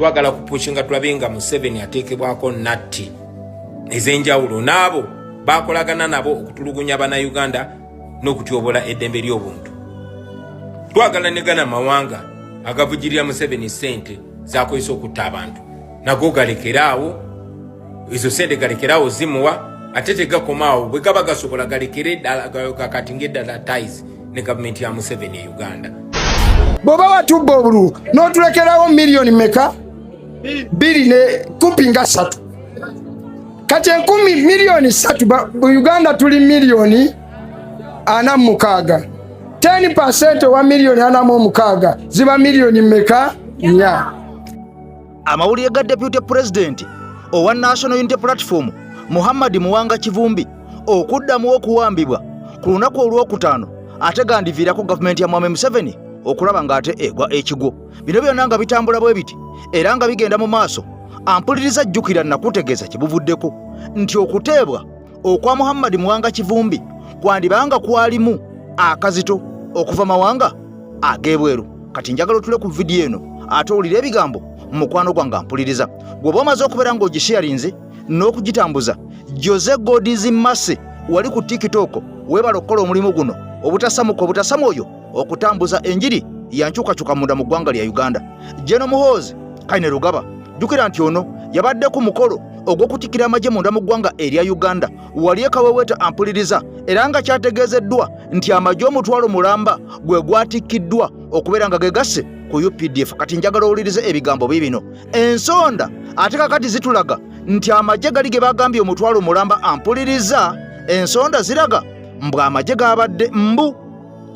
twagala kupushinga tulabenga Museveni ateekebwako natti ez'enjawulo n'abo bakolagana nabo okutulugunya Bannayuganda n'okutyobola eddembe ly'obuntu. Twagala negana mawanga agavujirira Museveni sente zakozesa okutta abantu nago galekeraawo, izo sente galekeraawo zimuwa ate tegakomaawo bwe gaba gasobola galekere ddala kakati ng'eddala ties ne gavumenti ya Museveni e Uganda. Bw'oba watubba obululu n'otulekerawo miliyoni meka 2.3 kati 10 miliyoni 3 mu Uganda tuli miliyoni 46. 10% wa miliyoni 46 ziba miliyoni meka 4. Amawulire ga Deputy President owa National Unity Platform Muhammad Muwanga Kivumbi okuddamu okuwambibwa ku lunaku olw'okutaano ate gandiviirako gavumenti ya Mwami Museveni okulaba ng'ate egwa ekigwo. Bino byonna nga bitambula bwe biti era nga bigenda mu maaso. Ampuliriza jjukira nakutegeeza kibuvuddeko nti okuteebwa okwa Muhammad Muwanga Kivumbi kwandibanga kwalimu akazito okuva mawanga ag'ebweru. Kati njagala otule ku vidiyo eno ate owulire ebigambo mukwano gwange ampuliriza. Bw'oba omaze okubeera ng'ogisharinze n'okugitambuza, Jose Godizi Mase wali ku TikTok weebala okukola omulimu guno obutasamuka obutasamwoyo okutambuza enjiri yankyukakyuka munda mu ggwanga lya Uganda. Jeno Muhoozi Kainerugaba jjukira nti ono yabadde ku mukolo ogw'okutikira amagye munda mu ggwanga erya Uganda wali ekaweweeta ampuliriza era nga kyategeezeddwa nti amagye omutwalo mulamba gwe gwatikiddwa okubeera nga gegasse ku UPDF. Kati njagala owulirize ebigambo bibino. Ensonda ate kakati zitulaga nti amagye gali ge bagambye omutwalo mulamba ampuliriza ensonda ziraga mbwa amagye gabadde mbu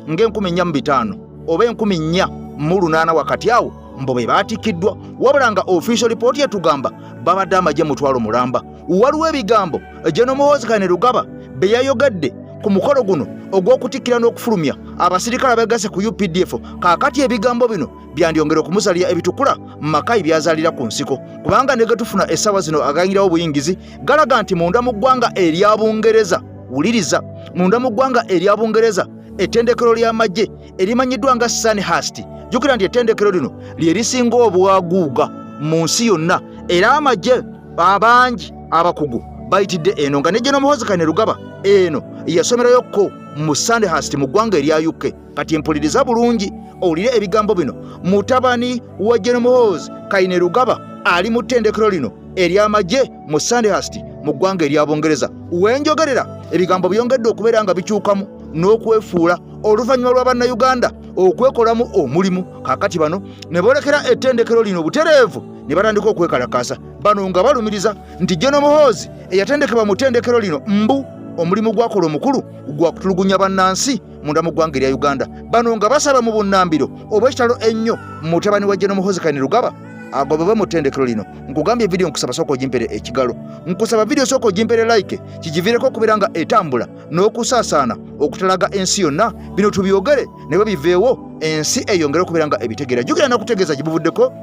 ng'e4,500 oba 4,408 wakati awo mbo be baatikiddwa wabula nga official report yatugamba babadde amagye mutwalo mulamba. Waliwo ebigambo Jeno Muhoozi Kainerugaba be yayogedde ku mukolo guno ogw'okutikkira n'okufulumya abasirikale abeegasse ku UPDF. Kaakati ebigambo bino byandyongera okumusalira ebitukula mu maka ebyazaalira ku nsiko kubanga ne getufuna essaawa zino aganyirawo obuyingizi galaga nti munda mu ggwanga erya Bungereza, wuliriza, munda mu ggwanga erya Bungereza ettendekero ly'amagye erimanyiddwa nga Sandhurst. Jjukira nti ettendekero lino lye lisinga obwaguuga mu nsi yonna era amagye abangi abakugu bayitidde eno nga ne Jeno Muhoozi Kainerugaba eno yasomerayokko mu Sandhurst mu ggwanga erya UK. Kati mpuliriza bulungi owulire ebigambo bino. Mutabani wa Jeno Muhoozi Kainerugaba ali mu ttendekero lino ery'amagye mu Sandhurst mu ggwanga erya Bungereza. Wenjogerera ebigambo byongedde okubeera nga bikyukamu n'okwefuula oluvannyuma lwa Bannayuganda okwekolamu omulimu. Kaakati bano ne boolekera ettendekero lino butereevu ne batandika okwekalakaasa. Bano nga balumiriza nti Jeno Muhoozi eyatendekebwa mu ttendekero lino mbu omulimu gwakola omukulu gwa kutulugunya bannansi munda mu ggwanga erya Uganda. Bano nga basaba mu bunnambiro obw'ekitalo ennyo mutabani wa Jeno Muhoozi Kainerugaba agobebwe mu ttendekero lino. Nkugambye vidiyo nkusaba sooka ogimpere ekigalo, nkusaba vidiyo sooka ogimpere like kigiviireko okubeera nga etambula n'okusaasaana okutalaga ensi yonna. Bino tubyogere ne bwe biveewo ensi eyongere okubeera nga ebitegeera. Jjukira nakutegeeza gibuvuddeko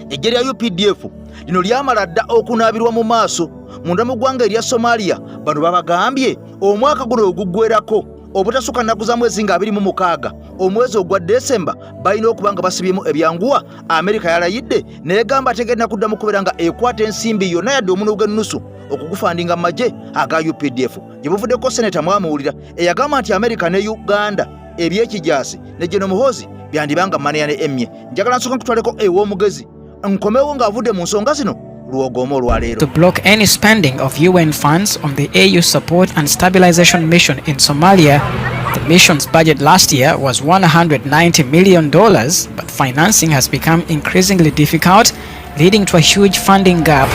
eggye lya UPDF lino lyamala dda okunaabirwa mu maaso munda mu ggwanga erya Somalia. Bano babagambye omwaka guno oguggwerako obutasukka nnaku za mwezi nga 26 omwezi ogwa Desemba balina okuba nga basibyemu ebyanguwa. Amerika yalayidde negamba tegenda kuddamu kubeera nga ekwata ensimbi yonna yadde omuno gw'ennusu okugufandinga mu magye aga UPDF. Gye buvuddeko Seneta mwamuwulira eyagamba nti Amerika ne Uganda ebyekijaasi ne Jeno Muhoozi byandibanga maneya ne emmye. Njagala nsooka nkutwaleko ew'omugezi nkomewo ng'avudde mu nsonga zino lw'ogoma olwaleero. To block any spending of UN funds on the AU support and stabilization mission in Somalia, the mission's budget last year was $190 million, but financing has become increasingly difficult, leading to a huge funding gap.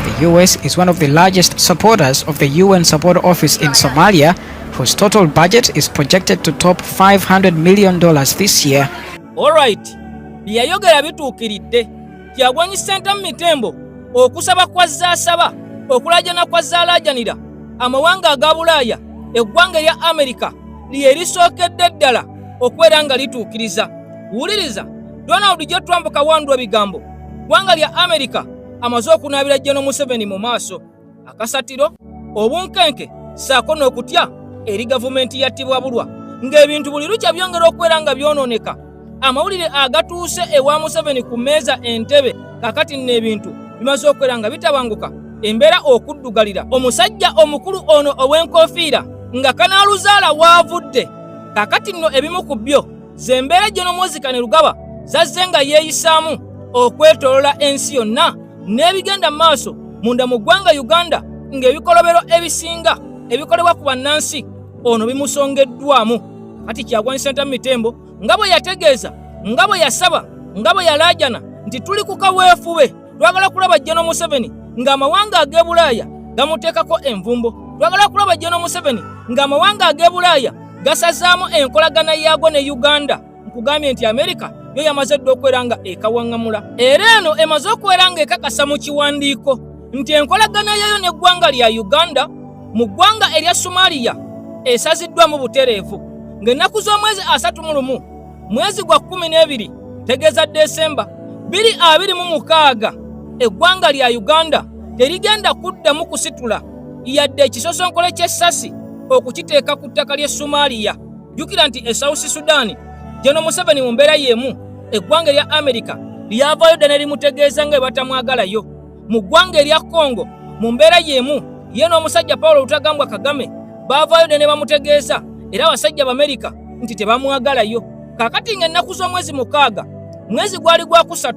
The US is one of the largest supporters of the UN Support Office in Somalia, whose total budget is projected to top $500 million this year. All right, byayogera bituukiridde. Kyagulanyi Ssentamu Mitembo okusaba kwa Zaasaba okulajana kwa Zaalajanira amawanga aga Bulaaya eggwanga erya Amerika lye lisookedde ddala okubeera nga lituukiriza. Wuliriza, Donald J. Trump kawandula ebigambo ggwanga lya Amerika amaze okunaabira Jeno Museveni mu maaso. Akasatiro obunkenke ssaako n'okutya eri gavumenti yattibwa bulwa ng'ebintu buli lukya byongera okubeera nga byonooneka. Amawulire agatuuse ewa Museveni ku mmeeza Entebbe kakati nno ebintu bimaze okwera nga bitabanguka embeera okuddugalira omusajja omukulu ono ow'enkofiira nga kanaaluzaala waavudde. Kakati nno ebimu ku byo zembeera General Moses Kainerugaba zazze nga yeeyisaamu okwetoolola ensi yonna n'ebigenda maaso munda mu ggwanga Uganda ng'ebikolobero ebisinga ebikolebwa ku bannansi ono bimusongeddwamu. Kati Kyagulanyi Ssentamu Mitembo nga bwe yategeeza, nga bwe yasaba, nga bwe yalaajana nti tuli ku kaweefube, twagala kulaba General Museveni ng'amawanga ag'e Bulaaya gamuteekako envumbo, twagala kulaba General Museveni ng'amawanga ag'e Bulaaya gasazaamu enkolagana yaago ne Uganda. Nkugambye nti Amerika yo yamaze dda okwera nga ekawaŋŋamula, era eno emaze okwera nga ekakasa mu kiwandiiko nti enkolagana yayo n'eggwanga lya Uganda mu ggwanga erya Somalia esaziddwamu butereevu ng'ennaku z'omwezi 31 mwezi gwa 12 tegeeza Desemba 2026 eggwanga lya Uganda terigenda kuddamu kusitula yadde ekisosonkole ky'essasi okukiteeka ku ttaka ly'e Somalia. Jjukira nti e South Sudan General Museveni mu mbeera y'emu eggwanga erya Amerika lyavaayo ddala ne limutegeeza nga bwe batamwagalayo. Mu ggwanga erya Congo mu mbeera y'emu ye n'omusajja Paulo Rutagambwa Kagame baavaayo ddala ne bamutegeeza era abasajja b'Amerika nti tebamwagalayo. Kaakati ng'ennaku z'omwezi 6 mwezi gwali gwa 3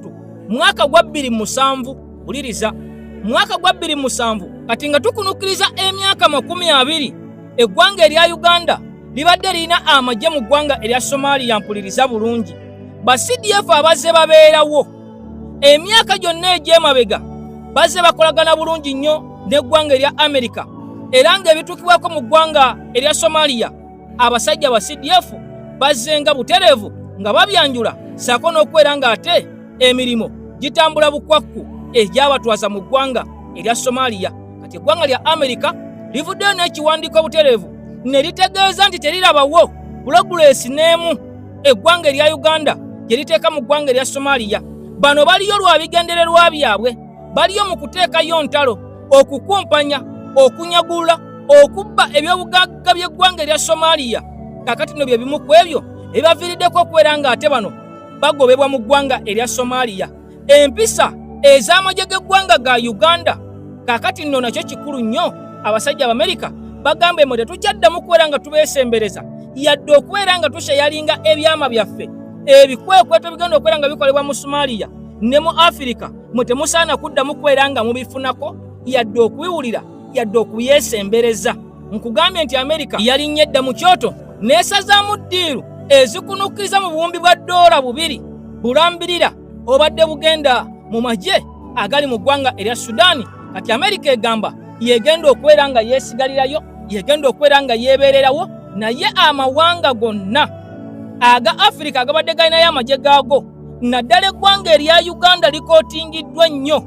mwaka gwa 2007 buliriza mwaka gwa 2007 kati nga tukunukkiriza emyaka 20 eggwanga erya Uganda libadde lirina amagye mu ggwanga erya Somalia. Mpuliriza bulungi, ba CDF abazze babeerawo emyaka gyonna egy'emabega bazze bakolagana bulungi nnyo n'eggwanga erya Amerika, era ng'ebituukibwako mu ggwanga erya Somalia abasajja ba CDF bazzenga butereevu nga babyanjula, saako n'okwera ng'ate emirimu gitambula bukwakku egyabatwaza mu ggwanga erya Somalia. Kati eggwanga lya Amerika livuddeyo n'ekiwandiiko butereevu ne litegeeza nti terirabawo pulogulesi n'emu eggwanga erya Uganda gye liteeka mu ggwanga erya Somalia. Bano baliyo lwa bigendererwa byabwe, baliyo mu kuteekayo ntalo, okukumpanya, okunyagula, okubba ebyobugagga by'eggwanga erya Somalia. Kakati nno bye bimu ku ebyo ebibaviiriddeko okubeera ng'ate bano bagobebwa mu ggwanga erya Somalia. Empisa ez'amagye g'eggwanga ga Uganda kakati nno nakyo kikulu nnyo. Abasajja b'Amerika bagamba mwe tetukyaddamu kubeera nga tubeesembereza yadde okubeera nga tusheyalinga ebyama byaffe ebikwekweto bigenda okubeera nga bikolebwa mu Somalia ne mu Afirika. Mwe temusaana kuddamu kubeera nga mubifunako yadde okubiwulira yadde okubyesembereza. Nkugambye nti Amerika yalinnya edda mu kyoto n'esazaamu ddiiru ezikunukkiriza mu buwumbi bwa $2 bulambirira obadde bugenda mu magye agali mu ggwanga erya Sudaani. Kati Amerika egamba yegenda okubeera nga yeesigalirayo, yegenda okubeera nga yeebeererawo, naye amawanga gonna aga Afirika agabadde galinayo amagye gaago naddala eggwanga erya Uganda likootingiddwa nnyo.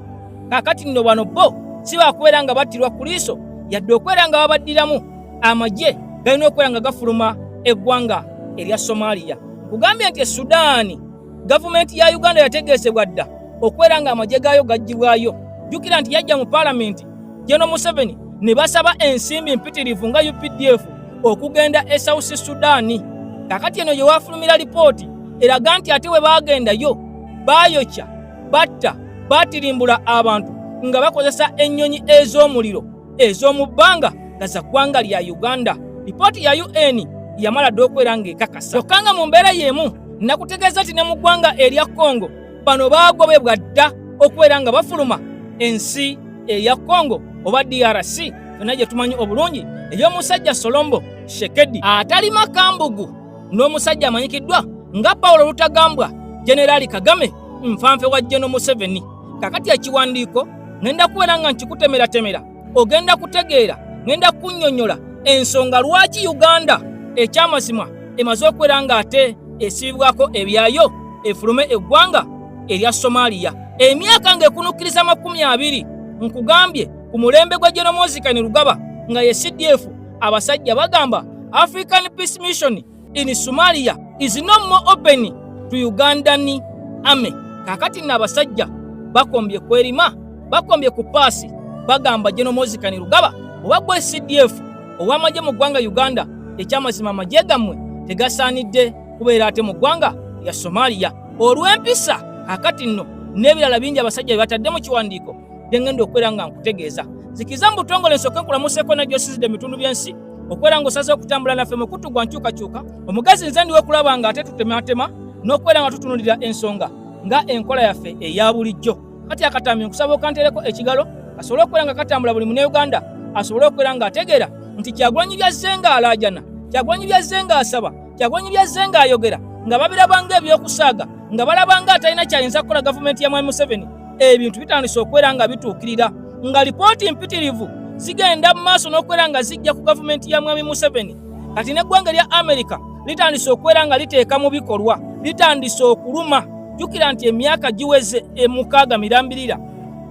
Kaakati nno bano bo si baakubeera nga battirwa ku liiso yadde okubeera nga babaddiramu amagye galina okubeera nga gafuluma eggwanga erya Somalia. Kugambye nti Sudaani gavumenti ya Uganda yategeesebwa dda okubeera nga amagye gaayo gaggyibwayo. Jjukira nti yajja mu paalamenti General Museveni ne basaba ensimbi mpitirivu nga UPDF okugenda e South Sudan. Kakati eno yewafulumira lipooti eraga nti ate we baagendayo baayokya, batta, baatirimbula abantu nga bakozesa ennyonyi ez'omuliro ez'omu bbanga nga za ggwanga lya Uganda. Lipooti ya UN yamala dda okubeera ng'ekakasa. Kyokka nga mu mbeera y'emu nakutegeeza nti ne mu ggwanga erya Congo bano baagobebwa dda okubeera nga bafuluma ensi eya Congo oba DRC fena gye tumanyi obulungi ey'omusajja Solombo Shekedi atali makambugu n'omusajja amanyikiddwa nga Paulo Rutagambwa Generali Kagame nfanfe wa General Museveni. Kakati ekiwandiiko ngenda kubeera nga nkikutemeratemera ogenda kutegeera, ngenda kunnyonnyola ensonga lwaki Uganda ekyamazima emaze okubeera ng'ate esibibwako ebyayo efulume eggwanga erya Somalia. Emyaka ng'ekunukkiriza 20 nkugambye ku mulembe gwa General Moses Kainerugaba nga ye CDF abasajja bagamba African Peace Mission in Somalia is no more open to Ugandan army. Kakati na abasajja bakombye kwerima, bakombye ku pasi bagamba General Moses Kainerugaba oba gwe CDF ow'amagye mu ggwanga Uganda ekyamazima amagye gammwe tegasaanidde kubeera ate mu ggwanga lya Somalia. Olw'empisa kakati nno n'ebirala bingi abasajja bye batadde mu kiwandiiko bye ngenda okubeera nga nkutegeeza. Zikiza mu butongole nsooke nkulamuseeko najjo osizidde ebitundu by'ensi okubeera ng'osaze okutambula naffe mu kuttu gwa nkyukakyuka. Omugazi nze ndiwe okulaba nga ate tutematema n'okubeera nga tutunuulira ensonga nga enkola yaffe eya bulijjo. Kati akatambi nkusaba okanteereko ekigalo asobole okubeera nga katambula buli Munnayuganda asobole okubeera ng'ategeera nti Kyagulanyi byazze nga alaajana, Kyagulanyi byazze nga asaba, Kyagulanyi byazze nga ayogera, nga babirabanga ebyokusaaga, nga balabanga atalina kyayinza kukola gavumenti ya Mwami Museveni. Ebintu bitandise okubeera nga bituukirira, nga lipooti mpitirivu zigenda mu maaso n'okubeera nga zijja ku gavumenti ya Mwami Museveni. Kati n'eggwanga lya Amerika litandise okubeera nga liteeka mu bikolwa, litandise okuluma. Jjukira nti emyaka giweze 6 mirambirira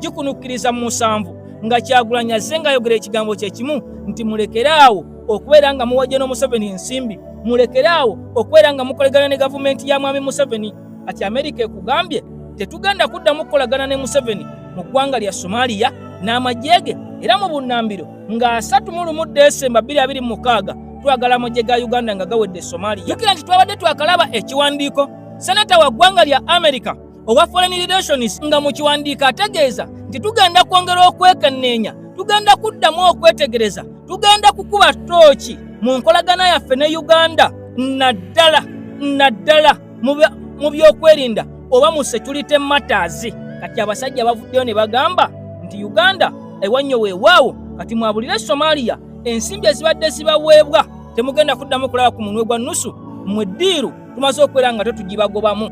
gikunukkiriza mu 7 nga Kyagulanyi azze nga ayogera ekigambo kye kimu nti mulekeraawo okubeera nga muwajja no Museveni ensimbi, mulekeraawo okubeera nga mukolegana ne gavumenti ya Mwami Museveni. Ati Amerika ekugambye tetugenda kuddamu kukolagana ne Museveni mu ggwanga lya Somalia n'amagye ge, era mu bunnambiro nga 31 Desemba 2026 twagala amagye ga Uganda nga gawedde Somalia. Jjukira nti twabadde twakalaba ekiwandiiko senata wa ggwanga lya Amerika owa Foreign Relations nga mu kiwandiiko ategeeza nti tugenda kwongera okwekenneenya, tugenda kuddamu okwetegereza, tugenda kukuba tooki mu nkolagana yaffe ne Uganda naddala mu byokwerinda oba mu security matters. Kati abasajja bavuddeyo ne bagamba nti Uganda ewannyo weewaawo, kati mwabulire Somalia ensimbi ezibadde zibaweebwa temugenda kuddamu kulaba ku munwe gwa nnusu, mmwe ddiiru tumaze okubeera nga tetugibagobamu.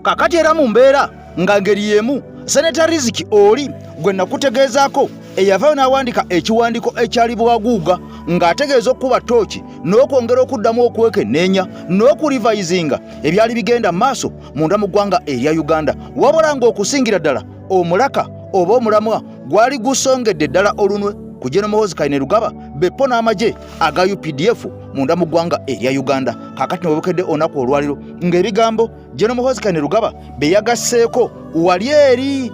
Kakati era mu mbeera nga ngeri y'emu Seneta Riziki oli gwe nakutegeezaako eyavaayo n'awandiika ekiwandiiko ekyali bwaguuga ng'ategeeza okuba tooki n'okwongera okuddamu okwekenneenya n'okurivayizinga ebyali bigenda maaso munda mu ggwanga erya Uganda, wabula ng'okusingira ddala omulaka oba omulamwa gwali gusongedde ddala olunwe ku General Muhoozi Kainerugaba beppo n'amagye aga UPDF munda mu ggwanga erya Uganda. Kakati nebukedde onaku olwaliro ng'ebigambo General Muhoozi Kainerugaba be yagasseeko wali eri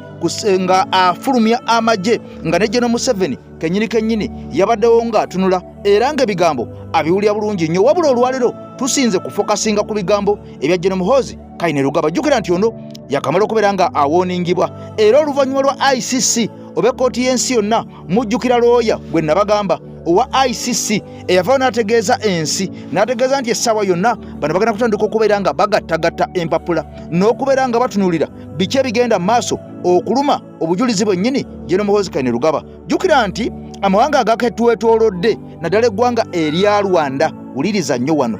nga afulumya amagye nga ne General Museveni kennyini yabaddewo ng'atunula era ng'ebigambo abiwulya bulungi nnyo, wabula olwaliro tusinze kufokasinga ku bigambo ebya General Muhoozi Kainerugaba. Jjukira nti ono yakamala okubeera nga awoningibwa era oluvannyuma lwa ICC oba ekkooti y'ensi yonna mujjukira looya gwe nabagamba owa ICC eyavaayo n'ategeeza ensi n'ategeeza nti essaawa yonna bano bagenda kutandika okubeera nga bagattagatta empapula n'okubeera nga batunuulira biki ebigenda maaso okuluma obujulizi bwennyini General Muhoozi Kainerugaba. Jjukira nti amawanga agaketwetoolodde naddala eggwanga erya Rwanda, wuliriza nnyo wano,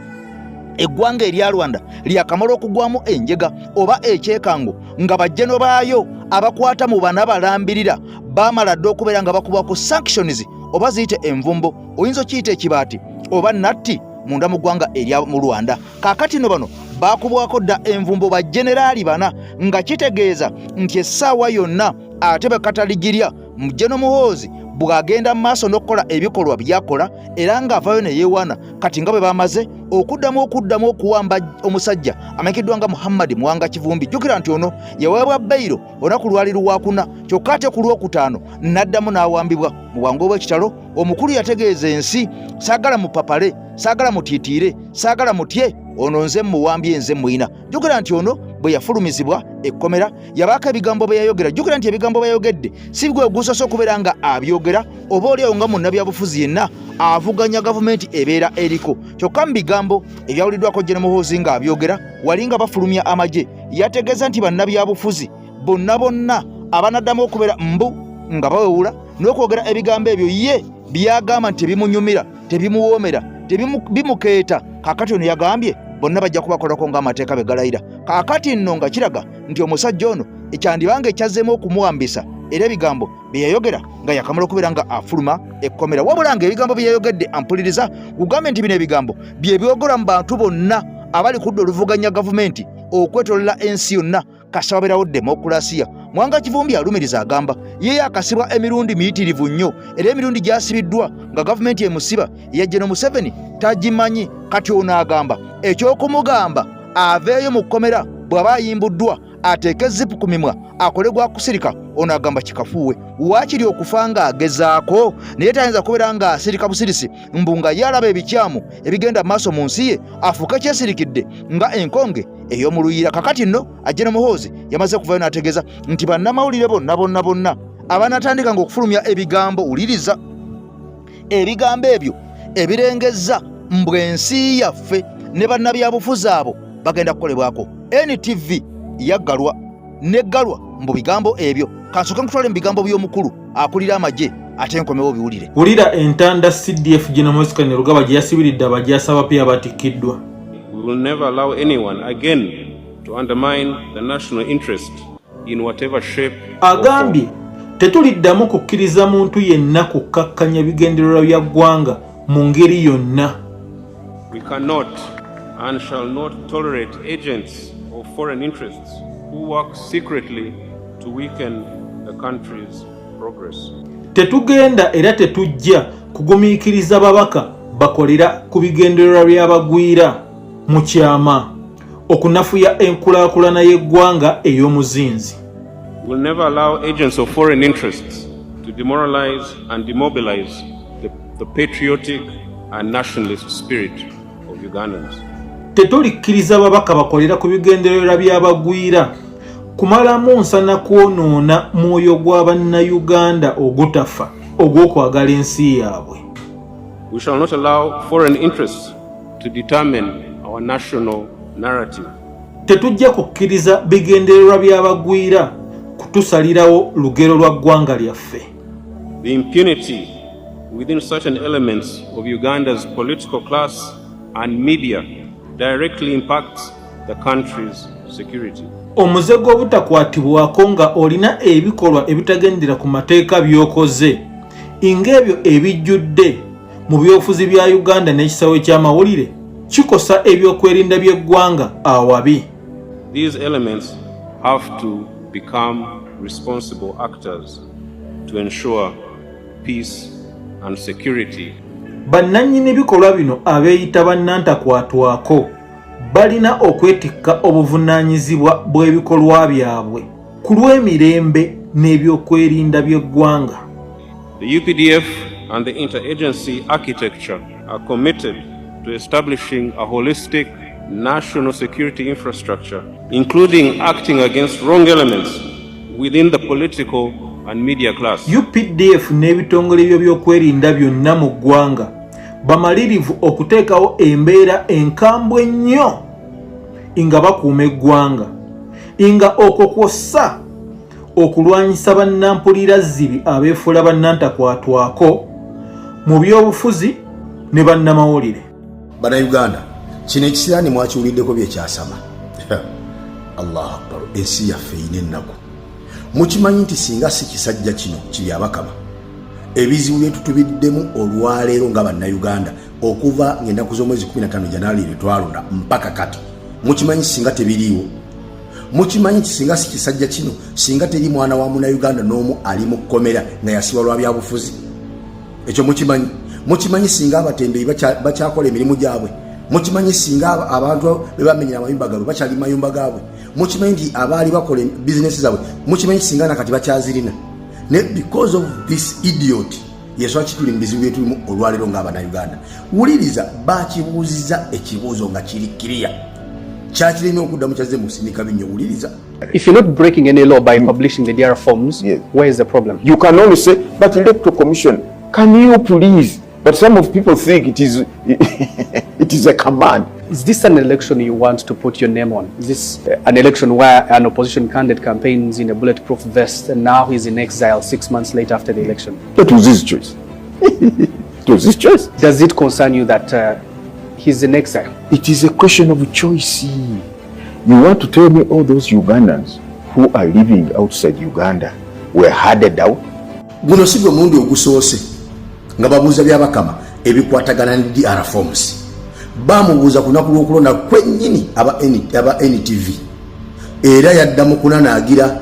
eggwanga erya Rwanda lyakamala okugwamu enjega oba ekyekango nga bajjeno baayo abakwata mu bana balambirira baamala dde okubeera nga bakuba ku sanctions oba ziyite envumbo, oyinza okiyita ekibaati oba natti munda mu ggwanga erya mu Rwanda. Kaakati no bano baakubwako dda envumbo bajeneraali bana nga kitegeeza nti essaawa yonna ate bekataligirya mu General Muhoozi bw'agenda mu maaso n'okukola ebikolwa byakola era ng'avaayo ne yeewaana kati nga bwe bamaze okuddamu okuwamba omusajja amanyikiddwa nga Muhammad Muwanga Kivumbi. Jjukira nti ono yaweebwa beyiro olunaku lwali Lwakuna, kyokka ate ku Lwokutaano n'addamu n'awambibwa mu bwangu obw'ekitalo. Omukulu yategeeza ensi, saagala mupapale, saagala mutiitiire, saagala mutye, ono nze muwambye nze mwina. Jjukira nti ono bwe yafulumizibwa ekkomera yabaako ebigambo bye yayogera. Jjukira nti ebigambo bye yayogedde si gwe gusoose okubeera nga abyogera oba oliawo nga munnabyabufuzi yenna avuganya gavumenti ebeera eriko, kyokka mu bigambo ebyawuliddwako General Muhoozi nga abyogera wali nga bafulumya amagye yategeeza nti bannabyabufuzi bonna abanaddamu okubeera mbu nga bawewula n'okwogera ebigambo ebyo ye byagamba nti tebimunyumira, tebimuwoomera, bimukeeta. Kaakati ono yagambye bonna bajja kubakolako ng'amateeka be galayira. Kaakati nno nga kiraga nti omusajja ono ekyandibanga ekyazzeemu okumuwambisa era ebigambo bye yayogera nga yakamala okubeera nga afuluma ekkomera, wabula nga ebigambo bye yayogedde ampuliriza kugambe nti bino ebigambo bye byogerwa mu bantu bonna abali kudda oluvuganya gavumenti okwetolola ensi yonna kasababirawo demokulasiya. Muwanga Kivumbi alumiriza agamba ye akasibwa emirundi miyitirivu nnyo era emirundi gyasibiddwa nga gavumenti emusiba ya General Museveni tagimanyi. Kati ono agamba ekyokumugamba aveeyo mu kkomera bw'aba ayimbuddwa ateeke zipu ku mimwa akole gwa kusirika, ono agamba kikafuuwe. Waakiri okufa ng'agezaako naye tayinza kubeera ng'asirika busirisi mbu nga yalaba ebikyamu ebigenda maaso mu nsi ye afuuke kyesirikidde nga enkonge ey'omuluyira. Kakati nno Ajene Muhoozi yamaze kuvayo n'ategeeza nti bannamawulire bonna abanatandika ng'okufulumya ebigambo, wuliriza, ebigambo ebyo ebirengezza mbwensi yaffe ne bannabyabufuzi abo bagenda kukolebwako. NTV yaggalwa neggalwa mu bigambo ebyo. Kansooke nkutwale mu bigambo by'omukulu akulira amagye ate nkomewo biwulire. Wulira entanda CDF General Moses Kanyarugaba Rugaba gye yasibiridde abagyasaba pia batikkiddwa. We will never allow anyone again to undermine the national interest in whatever shape. Agambye tetuliddamu kukkiriza muntu yenna kukkakkanya bigendererwa bya ggwanga mu ngeri yonna. We cannot and shall not tolerate agents of foreign interests who work secretly to weaken the country's progress. Tetugenda era tetujja kugumiikiriza babaka bakolera ku bigendererwa by'abagwira mu kyama okunafuya enkulaakulana y'eggwanga ey'omuzinzi. We will never allow agents of foreign interests to demoralize and demobilize the patriotic and nationalist spirit of Ugandans. Tetulikkiriza babaka bakolera ku bigendererwa by'abagwira kumalamu nsana kwonoona mwoyo gwa bannayuganda ogutafa ogw'okwagala ensi yaabwe. We shall not allow foreign interests to determine our national narrative. Tetujja kukkiriza bigendererwa by'abagwira kutusalirawo lugero lwa ggwanga lyaffe. The impunity within certain elements of Uganda's political class and media directly impacts the country's security. Omuze gw'obutakwatibwako nga olina ebikolwa ebitagendera ku mateeka by'okoze ng'ebyo ebijjudde mu byobufuzi bya Uganda n'ekisawe ky'amawulire kikosa ebyokwerinda by'eggwanga awabi. These elements have to become responsible actors to ensure peace and security. Bannannyini bikolwa bino abeeyita bannantakwatwako balina okwetikka obuvunaanyizibwa bw'ebikolwa byabwe ku lw'emirembe n'ebyokwerinda by'eggwanga. The UPDF and the interagency architecture are committed to establishing a holistic national security infrastructure, including acting against wrong elements within the political and media class. UPDF n'ebitongole byo by'okwerinda byonna mu ggwanga bamalirivu okuteekawo embeera enkambwe ennyo nga bakuuma eggwanga nga okwo kwossa okulwanyisa bannampulira zibi abeefuula bannantakwatwako mu by'obufuzi ne bannamawulire. Bannayuganda, kino ekisiraani mwakiwuliddeko byekyasama. Allahu akbar, ensi yaffe eyina ennaku. Mukimanyi nti singa si kisajja kino kiri Abakama, ebizibu bye tutubiddemu olwaleero nga bannayuganda okuva ng'ennaku z'omwezi 15 January lwe twalonda mpaka kati, mukimanyi singa tebiriiwo. Mukimanyi nti singa si kisajja kino, singa teri mwana wa Munnayuganda n'omu ali mu kkomera nga yasibwa lwa byabufuzi. Ekyo mukimanyi. Mukimanyi singa abatembeeyi bakyakola emirimu gyabwe. Mukimanyi singa abantu be bamenyera amayumba gaabwe bakyali mu mayumba gaabwe. Mukimanyi nti abaali bakola bizinesi zaabwe, mukimanyi singa nakati bakyazirina. Ne because of this idiot yesu akituli mu bizibu byetulimu olwaleero ng'Abannayuganda. Wuliriza bakibuuziza ekibuuzo nga kiri kiriya. Kyakirina okuddamu kyazze mu kusindika binnyo. Wuliriza. If you're not breaking any law by publishing the DR forms, yes, where is the problem? You can only say, but electoral commission, can you please? But some of people think it is it is a command. Is this an election you want to put your name on? Is this an election where an opposition candidate campaigns in a bulletproof vest and now he's in exile 6 months later after the election? That was his choice. It was his choice. Does it concern you that he's in exile? It is a question of choice. You want to tell me all those Ugandans who are living outside Uganda were herded out? Guno si gwe mulundi ogusoose nga babuuza by'Abakama ebikwatagana ne DR forms. Bamubuuza ku lunaku lw'okulonda kwennyini aba NTV. Era yaddamu kunanaagira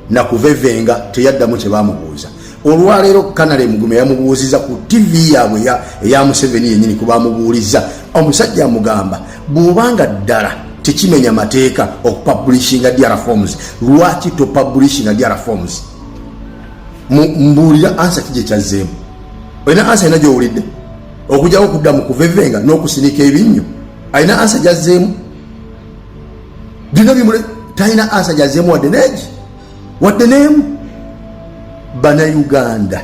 na kuvevenga, teyaddamu kye bamubuuza. Olwaleero Kanale Mugume yamubuuziza ku TV yaabwe eya Museveni yennyini ku bamubuuliza. Omusajja amugamba bw'obanga ddala tekimenya mateeka okupublishinga DR forms, lwaki topublishinga DR forms? Mbuulira ansa kije kyazzeemu. Olina ansa ina gy'owulidde okujjawo okudda mu kuvevenga n'okusinika ebinnyo. Alina ansa gyazzeemu. Bino bimule talina ansa gyazzeemu wadde neemu. Bana Uganda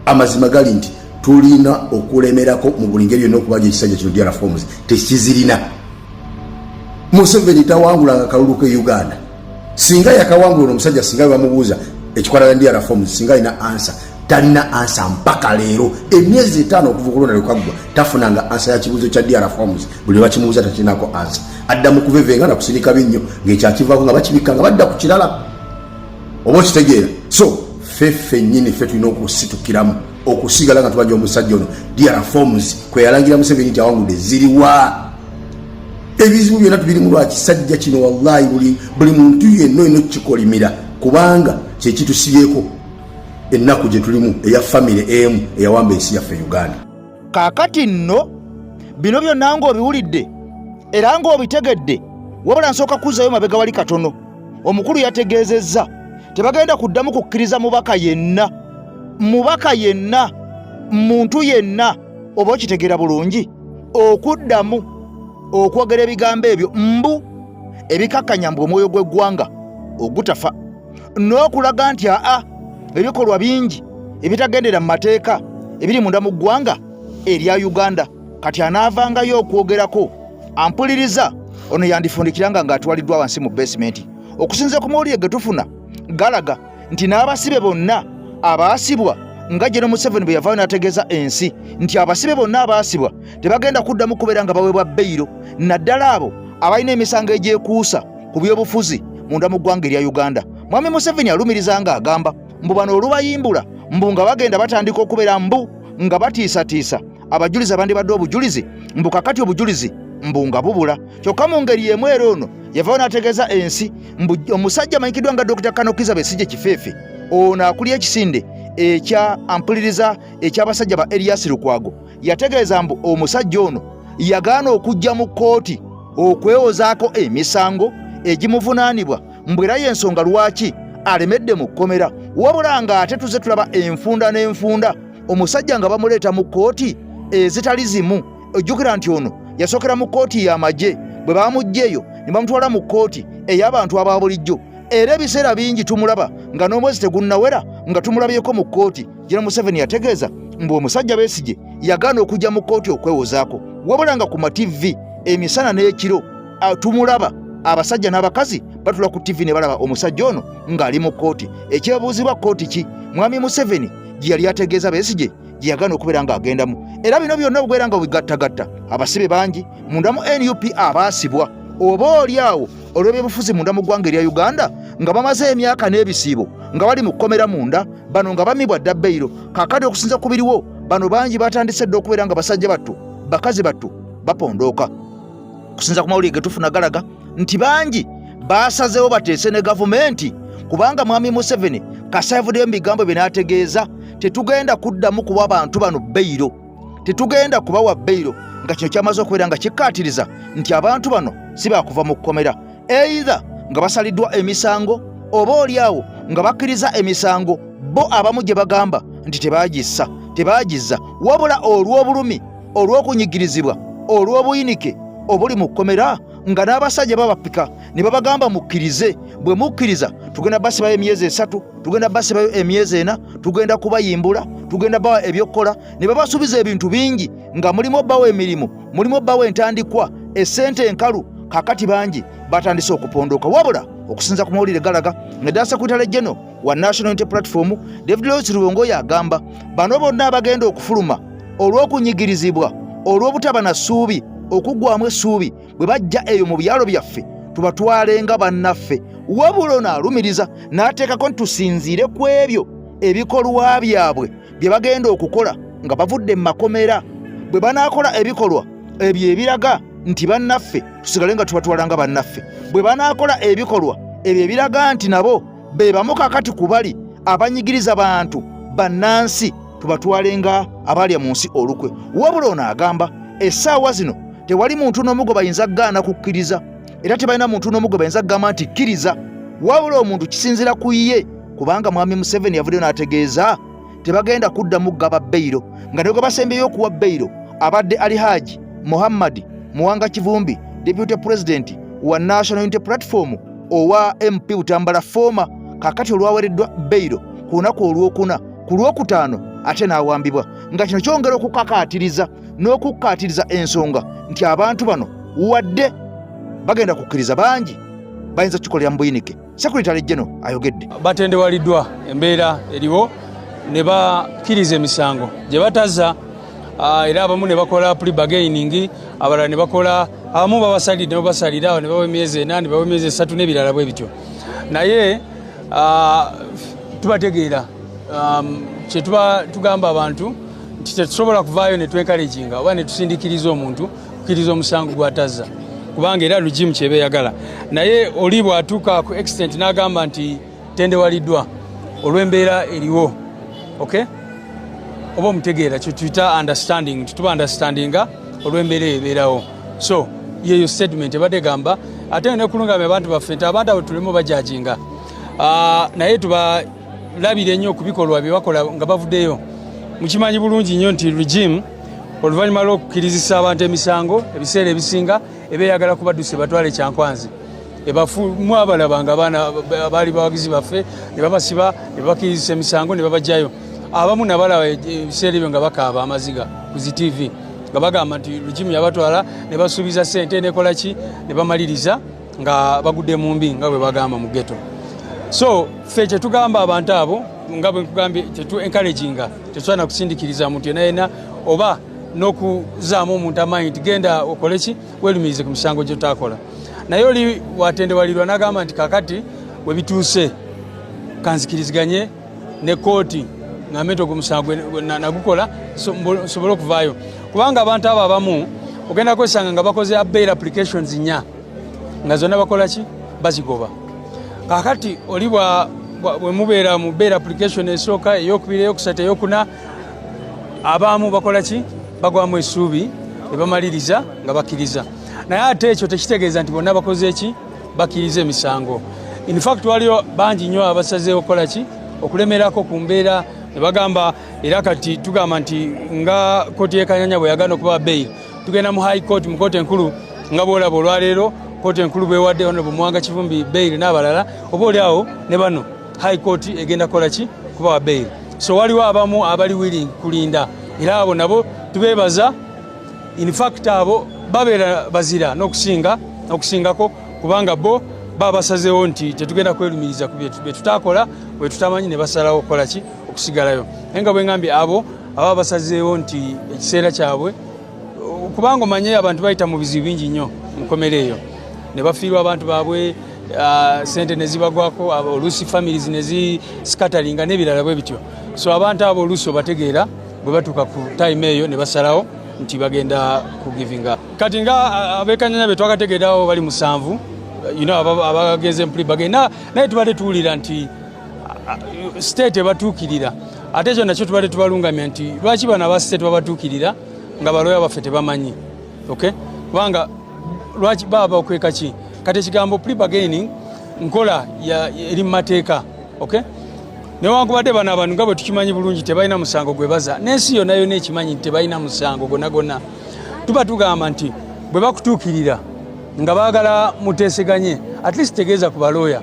amazima gali nti tulina okulemerako mu buli ngeri yonna okubaja ekisajja kino DR Reforms tekizirina. Museveni tawangulanga kalulu ke Uganda. Singa yakawangula omusajja singa bamubuuza ekikwatagana DR Reforms singa alina ansa, talina ansa mpaka leero. Emyezi 5 okuva kulonda lwekaggwa tafunanga ansa ya kibuuzo kya DR Reforms. Buli bakimubuuza takinako ansa. Adda mu kuvevenga na kusirika binnyo ng'ekyakivaako nga bakibikka nga badda ku kirala. Oba okitegeera. So feffe nnyini ffe tulina okusitukiramu okusigala nga tubanja omusajja ono DR Reforms kwe yalangira Museveni nti awangudde ziriwa. Ebizibu byonna tubirimu lwa kisajja kino wallahi buli muntu yenno eno kikolimira kubanga kyekitusibyeko ennaku gye tulimu eya famire emu eyawamba ensi yaffe Uganda. Kaakati nno bino byonna ng'obiwulidde era ng'obitegedde wabula nsooka kuzzayo mabega wali katono. Omukulu yategeezezza tebagenda kuddamu kukkiriza mubaka yenna muntu yenna oba okitegeera bulungi okuddamu okwogera ebigambo ebyo mbu ebikakkanya mbu omwoyo gw'eggwanga ogutafa n'okulaga nti ebikolwa bingi ebitagendera mu mateeka ebiri munda mu ggwanga erya Uganda kati anaavangayo okwogerako ampuliriza ono yandifundikiranga ng'atwaliddwa wansi mu basement. Okusinziira ku mawulire ge tufuna galaga nti n'abasibe bonna abaasibwa nga General Museveni bwe yavaayo n'ategeeza ensi nti abasibe bonna abaasibwa tebagenda kuddamu kubeera nga baweebwa beyiro, naddala abo abalina emisango egyekuusa ku byobufuzi munda mu ggwanga erya Uganda. Mwami Museveni alumiriza nga agamba mbu bano olubayimbula mbu nga bagenda batandika okubeera mbu nga batiisatiisa abajulizi abandibadde obujulizi mbu kakati obujulizi mbu nga bubula. Kyokka mu ngeri y'emu era ono yavaayo n'ategeeza ensi mbu omusajja amanyikiddwa nga Dr. Kanokiza Besigye Kifeefe ono akulya ekisinde ekya ampuliriza eky'abasajja ba Elias Lukwago yategeeza mbu omusajja ono yagaana okujja mu kkooti okwewozaako emisango egimuvunaanibwa mbu era y'ensonga lwaki alemedde mu kkomera. Wabula nga ate tuze tulaba enfunda n'enfunda omusajja nga bamuleeta mu kkooti ezitali zimu. Ojjukira nti ono yasookera mu kkooti y'amagye bwe bamugjeeyo ne bamutwala mu kkooti ey'abantu aba bulijjo era ebiseera bingi tumulaba nga n'omwezi tegunnawera nga tumulabyeko mu kkooti. General Museveni yategeeza mbu omusajja Besigye yagaana okujja mu kkooti okwewozaako wabula nga ku ma-TV emisana n'ekiro tumulaba abasajja n'abakazi batula ku TV ne balaba omusajja ono ng'ali mu kkooti. Ekyebuuzibwa kkooti ki mwami Museveni gye yali ategeeza Besigye gye yagaana okubeera ng'agendamu. Era bino byonna obwera nga bigattagatta abasibe bangi munda mu NUP abaasibwa oba oliawo olw'ebyobufuzi munda mu ggwanga erya Uganda nga bamaze emyaka n'ebisiibo nga bali mu kkomera munda bano nga bamibwa dda beyiro. Kaakati okusinza ku biriwo bano bangi batandise dda okubeera nga basajja battu bakazi battu bapondooka. Okusinza ku mawulire ge tufuna galaga nti bangi basazeewo bateese ne gavumenti kubanga mwami Museveni kasaavuddeyo mu bigambo bye n'ategeeza tetugenda kuddamu kuba abantu bano beyiro, tetugenda kubawa beyiro nga kino kyamaze okubeera nga kikkaatiriza nti abantu bano si baakuva mu kkomera either nga basaliddwa emisango oba oliawo nga bakkiriza emisango bo abamu gye bagamba nti tebaagizza wabula olw'obulumi olw'okunyigirizibwa olw'obuyinike obuli mu kkomera nga n'abasajja babapika ne babagamba mukkirize. Bwe mukkiriza tugenda basibayo emyezi 3, tugenda basibayo emyezi 4, tugenda kubayimbula, tugenda bawa ebyokukola ne babasuubiza ebintu bingi nga mulimu obbawo emirimu, mulimu obbawo entandikwa, essente enkalu. Kaakati bangi batandise okupondooka wabula okusinza ku mawulire galaga nga Secretary General wa National Unity Platform David Lawrence Rubongoya agamba bano bonna abagenda okufuluma olw'okunyigirizibwa olw'obutaba na ssuubi okuggwamu essuubi bwe bajja eyo mu byalo byaffe tubatwalenga bannaffe. Wabula ono alumiriza n'ateekako ntusinziire ku ebyo ebikolwa byabwe bye bagenda okukola nga bavudde mu makomera. Bwe banaakola ebikolwa ebyo ebiraga nti bannaffe tusigale nga tubatwalanga bannaffe, bwe banaakola ebikolwa ebyo ebiraga nti nabo be bamu kakati ku bali abanyigiriza bantu bannansi tubatwalenga abalya mu nsi olukwe. Wabula ono agamba essaawa zino tewali muntu n'omu gwe bayinza gaana kukkiriza era tebalina muntu n'omu gwe bayinza kugamba nti kkiriza, wabula omuntu kisinzira ku ye kubanga mwami Museveni yavuddeyo n'ategeeza tebagenda kuddamu gaba beyiro nga ne gwe basembyeyo okuwa beyiro abadde Ali Haji Muhammad Muwanga Kivumbi Deputy President wa National Unity Platform owa MP Butambala Former kakati olwawereddwa bail ku lunaku olwokuna ku lwokutaano ate n'awambibwa nga kino kyongera okukakaatiriza n'okukkaatiriza ensonga nti abantu bano wadde bagenda kukkiriza bangi bayinza kukikolera mu buyinike. Secretary General ayogedde. Batendewaliddwa embeera eriwo ne bakkiriza emisango gye bataza era abamu ne bakola plea bargaining, abalala ne bakola abamu babasalidde ne babasalira ne bawa emyezi 8 ne bawa emyezi 3 n'ebirala bwe bityo. Naye tubategeera kye tuba tugamba abantu nti tetusobola kuvaayo ne twenkaleginga oba ne tusindikiriza omuntu kukkiriza omusango gw'atazza kubanga era regime kyeba eyagala. Naye oli bw'atuuka ku extent n'agamba nti tendewaliddwa olw'embeera eriwo, okay, oba omutegeera kye tuyita understanding, tutuba understandinga olw'embeera ebeerawo. So yeyo statement ebadde gamba ate ne kulungamya abantu baffe nti abantu abo tulemu bajajinga naye tubalabire nnyo ku bikolwa bye bakola nga bavuddeyo. Mukimanyi bulungi nnyo nti regime oluvannyuma lw'okukkirizisa abantu emisango ebiseera ebisinga ebeeyagala kubaddusa batwale kyankwanzi ebafumu abalabanga abaana baali bawagizi baffe ne babasiba ne babakkirizisa emisango ne babajjayo. Abamu nabalaba ebiseera ebyo nga bakaaba amaziga ku zi TV nga bagamba nti regime yabatwala ne basuubiza ssente nekola ki ne bamaliriza nga bagudde mu mbi nga bwe bagamba mu ghetto. So ffe kye tugamba abantu abo nga bwe nkugambye kyetu encouraginga tetusaana kusindikiriza muntu yena yena oba n'okuzaamu omuntu amaanyi nti genda okole ki weerumirize ku misango gy'otaakola. Naye oli watendewalirwa n'agamba nti kakati we bituuse kanzikiriziganye ne kooti ng'amete ogwo musango nagukola sobole okuvaayo kubanga abantu abo abamu ogenda kwesanga nga bakoze bail applications 4 nga zonna bakola ki bazigoba. Kakati oli bwe mubeera mu bail application esooka eyokubiri eyokusatu eyokuna abamu bakola ki bagwamu essuubi ne bamaliriza nga bakkiriza. Naye ate ekyo tekitegeeza nti bonna bakoze eki bakkiriza emisango. In fact waliyo bangi nnyo abasazeewo okukola ki okulemerako ku mbeera ne bagamba era kati tugamba nti nga kooti y'ekanyanya bwe yagana okuba bail tugenda mu high court mu kooti enkulu nga bwolaba olwaleero kooti enkulu bwewadde Honorable Muwanga Kivumbi bail n'abalala oba oli awo ne bano high court egenda kola ki kuba bail. So waliwo abamu abali willing kulinda era abo nabo tubeebaza. In fact abo babeera bazira n'okusingako kubanga bo babasazeewo nti tetugenda kwerumiriza ku bye tutaakola bwe tutamanyi ne basalawo okukola ki okusigalayo. Enga bwe ngambye abo aba basazeewo nti ekiseera kyabwe kubanga omanye abantu bayita mu bizibu bingi nnyo mu nkomero eyo ne bafiirwa abantu baabwe sente ne zibagwako oluusi families ne ziscateringa n'ebirala bwe bityo. So abantu abo oluusi obategeera bwe batuuka ku time eyo ne basalawo nti bagenda kugivinga. Kati nga abekanyanya be twakategeerawo bali 7 abageze mpuli bagenda naye tubadde tuwulira nti state ebatuukirira ate ekyo nakyo tubadde tubalungamya nti lwaki bano aba state babatuukirira nga balooya baffe tebamanyi, okay, kubanga lwaki baba okweka ki kati ekigambo plea bargaining nkola eri mu mateeka, okay, newankubadde bano abantu nga bwe tukimanyi bulungi tebalina musango gwebaza n'ensi yonna yonna ekimanyi nti tebalina musango gonna gonna. Tuba tugamba nti bwe bakutuukirira nga baagala muteeseganye at least tegeeza ku balooya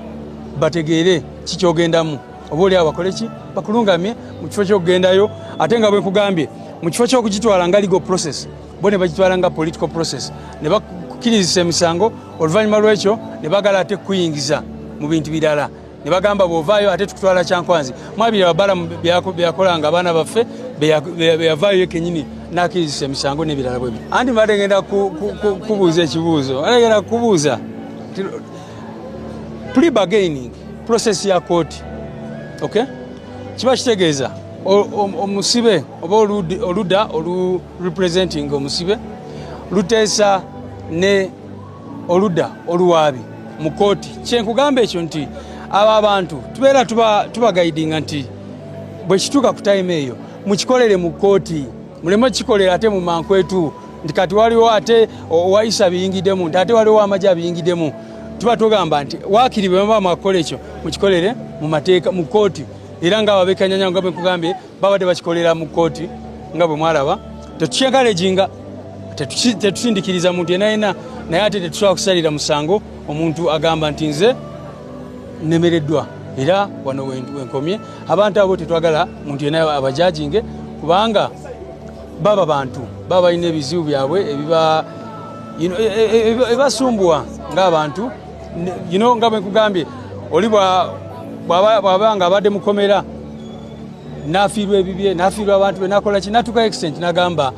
bategeere kikyogendamu oba oli awo bakole ki bakulungamye mu kifo ky'okugendayo. Ate nga bwe nkugambye mu kifo ky'okugitwala nga legal process bo ne bagitwala nga political process ne bakukkirizisa emisango oluvannyuma lw'ekyo ne bagala ate kuyingiza mu bintu birala ne bagamba bw'ovaayo ate tukutwala kyankwanzi. Mwabira Balamu byakolanga abaana baffe beyavaayo yekennyini n'akkirizisa emisango n'ebirala bwe bityo. Anti mbadde ngenda kubuuza ekibuuzo ngenda kubuuza plea bargaining process ya kooti, okay, kiba kitegeeza omusibe oba oludda olurepresenting omusibe luteesa ne oludda oluwaabi mu kooti. Kyenkugamba ekyo nti abo abantu tubeera tubagaidinga nti bwe kituuka ku time eyo mukikolere mu kooti muleme kikolera ate mu mankwetu nti kati waliwo ate owayisa biyingiddemu nti ate waliwo amagye abiyingiddemu. Tuba tugamba nti waakiri bwe muba mwakola ekyo mukikolere mu mateeka mu kooti era nga ababekanyanya nga bwe nkugambye babadde bakikolera mu kooti nga bwe mwalaba. Tetukyenkalejinga tetusindikiriza muntu yenayena naye ate tetusobola kusalira musango omuntu agamba nti nze nemereddwa era wano wenkomye. Abantu abo tetwagala muntu yena abajajinge kubanga baba bantu baba balina ebizibu byabwe ebibasumbuwa ng'abantu nga bwe nkugambye oli bw'abanga abadde mukomera n'afiirwa ebibye n'afiirwa abantu be nakola ki natuka exchange n'agamba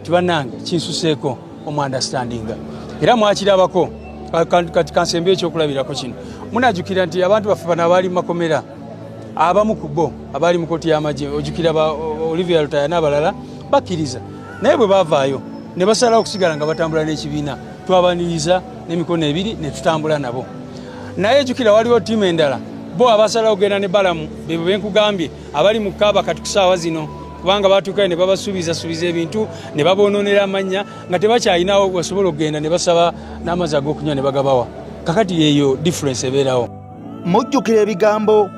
tibannange kinsuseeko omu-understandinga era mwakirabako kati kansembe ekyokulabirako kino munajjukira nti abantu baffe bano abaali mu makomera abamu ku bo abaali mu kooti y'amagye ojjukira ba Olivia Lutaya n'abalala bakkiriza naye bwe baavaayo ne basalawo okusigala nga batambula n'ekibiina twabaniriza n'emikono ebiri ne tutambula nabo. Naye jjukira waliwo ttiimu endala bo abasalawo okugenda ne balamu bebo benkugambye abali mu kaaba kati ku ssaawa zino kubanga batuukayo ne babasuubiza ebintu ne babonoonera amannya nga tebakyalinawo basobola okugenda ne basaba n'amazzi ag'okunywa ne bagabawa. Kakati yeeyo difference ebeerawo. Mujjukira ebigambo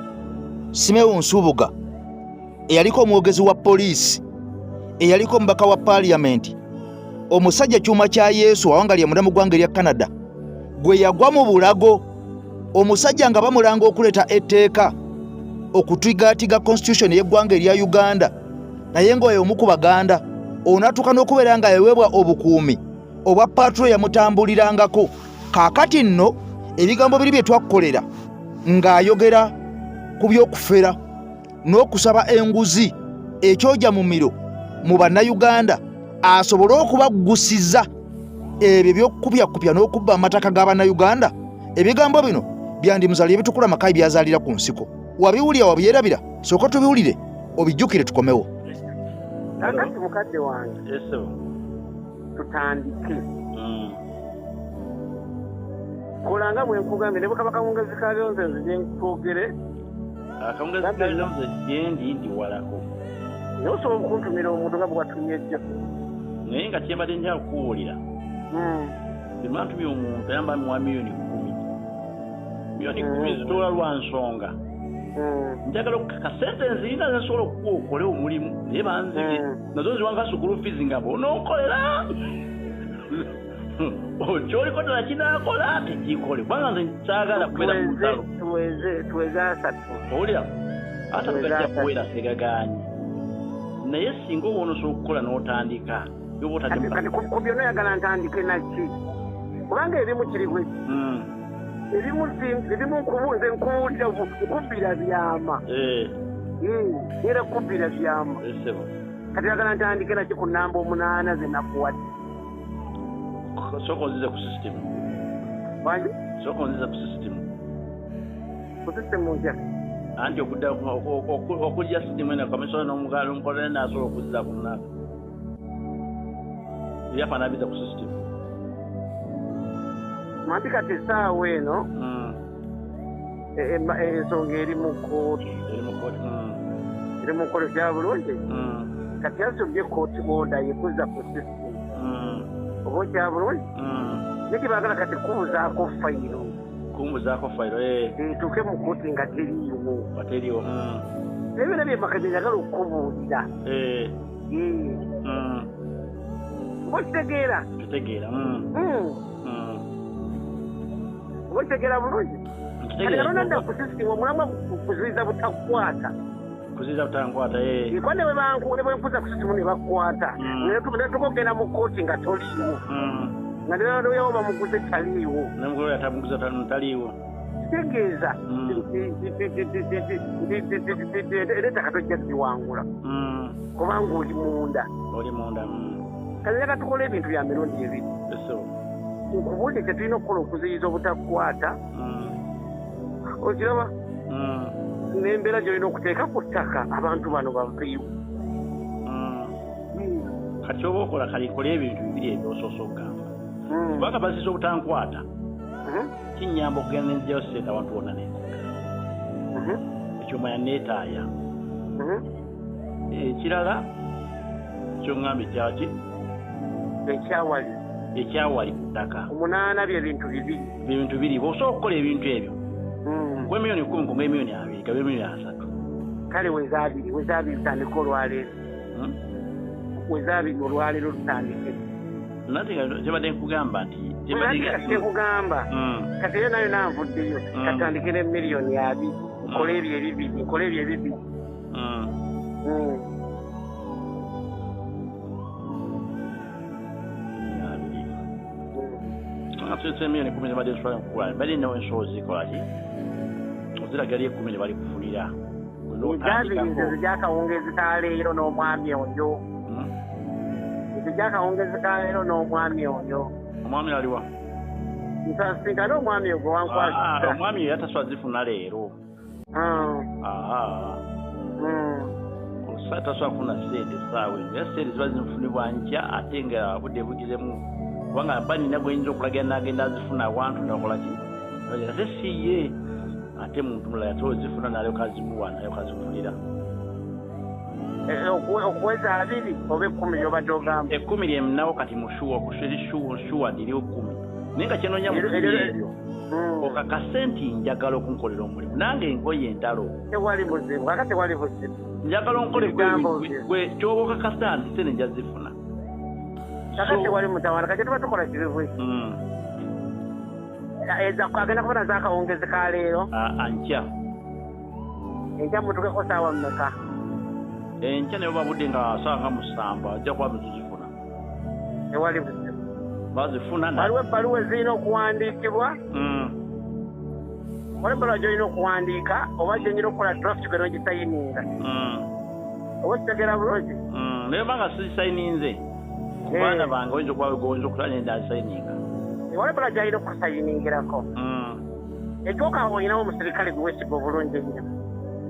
Simeon Nsubuga eyaliko omwogezi wa poliisi eyaliko omubaka wa paaliyamenti omusajja kyuma kya Yesu awangalya mulamu gwanga erya Canada gwe yagwa mu bulago omusajja nga bamulanga okuleeta etteeka okutwigaatiga constitution y'eggwanga erya Uganda naye ng'oyo omu ku baganda onatuuka n'okubeera nga yaweebwa obukuumi obwa patro yamutambulirangako. Kaakati nno ebigambo biri bye twakukolera ng'ayogera ku by'okufera n'okusaba enguzi ekyojja mu miro mu bannayuganda asobole okubaggusiza ebyo by'okukupyakupya n'okubba amataka g'abannayuganda. Ebigambo bino byandimuzaalira ebitukula amaka byazaalira ku nsiko. Wabiwulira wabyerabira sooka tubiwulire obijjukire tukomewo. Kakati mukadde wange tutandike kolanga bwe nkugambye ne bukabaka mungezi kalyonze nzije nkwogere akawungezi kalyonze gyendi ndi walako naye osobola okuntumira omuntu nga bwatuyejja naye nga kyembadde nja okuwulira emantumye omuntu ayamba muwa miliyoni 10 zitoola lwa nsonga njagala okukaka sente nzirina zesobola okukuwa okole omulimu naye banzibye nazo ziwanga sukulu fees nga bonookolera kyoliko ddala kinaakola tekikole kubanga nze kyagala kubeera mu nsalo tuweze asatu owulira asatu gajja kuwera segaganye naye singa oba osobola okukola n'otandika kati ku byonna oyagala ntandike naki kubanga ebimu kiri bwe ebimu nkubuuze nkuwulira nkubbira byama era kubbira byama kati oyagala ntandike naki ku namba 8 zenakuwadde soko nzize ku system wangi soko nzize ku system ntya anti okudda okulya system ena kamisona n'omugalo omukolere n'asobola okuzza ku nnaka yafanaabiza ku system manti kati essaawa eno ensonga eri mu kooti eri mu kkooti kya bulungi kati yasobye kooti order yekuzza ku system oba kya bulungi nekibagala kati kubuzaako fayiro tuuke mu kooti nga teriiwo ebyo byemaka byenjagala okukubuulira oba kitegeera oba kitegeera bulungi kati kalonadda ku sisitimu omulamu kuziyiza butakwata ko ne bwenkuza ku sisitimu ne bakwata netukogenda mu kooti nga toliiwo nga neyowo bamuguze taliiwo kitegeeza era ettaka tojja ziwangula kubanga oli munda kazira tukole ebintu bya mirundi ebiri nkubuulire kyetulina okukola okuziyiza obutakwata okiraba n'embeera gyolina okuteeka ku ttaka abantu bano baveewo kati oba okola kalikola ebintu bibiri ebyosoose okugamba kubanga baziza obutankwata kinyamba okugenda nenjayo sente abantu bonna nenkoga ekyoma yaneetaaya ekirala kyoŋŋambye kyaki ekyawali ku ttaka 8 byebintu bibiri bw'osobola okukola ebintu ebyo gwe miliyoni 10 kunga miliyoni 2 gabe miliyoni 3 kale wezaabiri tutandike olwaleero wezaabiri olwaleero tutandike nati tebadde nkugamba nti tekugamba kati yo nayo nanvuddeyo katandikira emiliyoni 2 nkola ebyo ebibiri Sese emiliyoni 10 zibadde zitwala nkukulana balina ensolo zikolaki oziraga eri 10 ne bali kufulira ezyakawungezi ka leero n'omwami oyo ezyakawungezi ka leero n'omwami oyo omwami aliwa nsinkana omwami ogwo wankwasa omwami oyo yataswa zifuna leero taswa kufuna sente saawe naye sente ziba zimufunibwa nkya ate nga budde bugiremu kubanga mba nina gwenyinza okulagira nagenda azifuna awantu nakolaki ate siye ate muntu mulala yatozifuna nalyokazimuwa nalyokazifunira okuweza 2 oba 10 yobadde ogamba 10 lyemunawo kati mushuwa diri 10 naye nga kyenonya muebyo okakase nti njagala okunkolera omulimu nange engoye entalo tewali buzibu aka tewali buzibu njagala onkole gwe kyoba okakasa nti sene njazifuna kakati wali mutawana kati tuba tukola kibibwe agenda kubona zakawungezi ka leero ankya enkya mutukeko saawa mmeka enkya naye babudde nga saawa nga 7 ajja kuba tuzifuna tewali buzibu bazifuna waliwo ebbaluwa ezirina okuwandiikibwa waliwo ebbaluwa gyolina okuwandiika oba gyenyina okukola draft gwe nogisayininga oba kitegera bulungi naye banga sisayininze baana bange oyinza okubagoyinza okutanya endasayininga waliwo ebbaluwa gyalina okusayiningirako ekyoka olinawo omusirikale gwe weesiga obulungi ennyo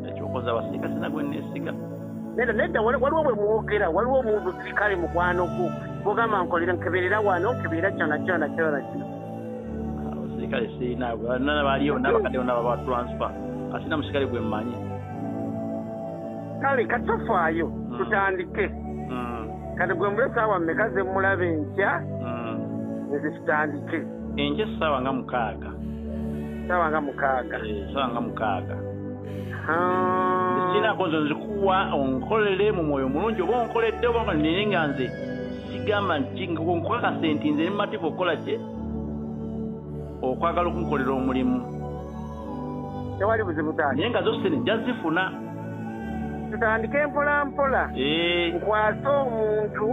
ekyokoza abasirikale sina gwe neesiga nedda waliwo bwe mwogera waliwo omusirikale mukwano gwo bwogamba nkolera nkeberera wano nkeberera kyona kino abasirikale sirina nana baliyo nabakaddeyo naba transfer kasina musirikale gwe mmanyi kale katofaayo tutandike kati gwe mbule saawa mmeka ze mulabe enkya nezitutandike enkya saawa nga 6 saawa nga 6 sinako nze nzikuwa onkolere mu mwoyo mulungi oba onkoledde oba nene nga nze sigamba nti nkukakase nti nze nemumativu okukola kye okwagala okunkolera omulimu tewali buzibu naye nga zose nejazifuna tutandike mpolampola nkwase omuntu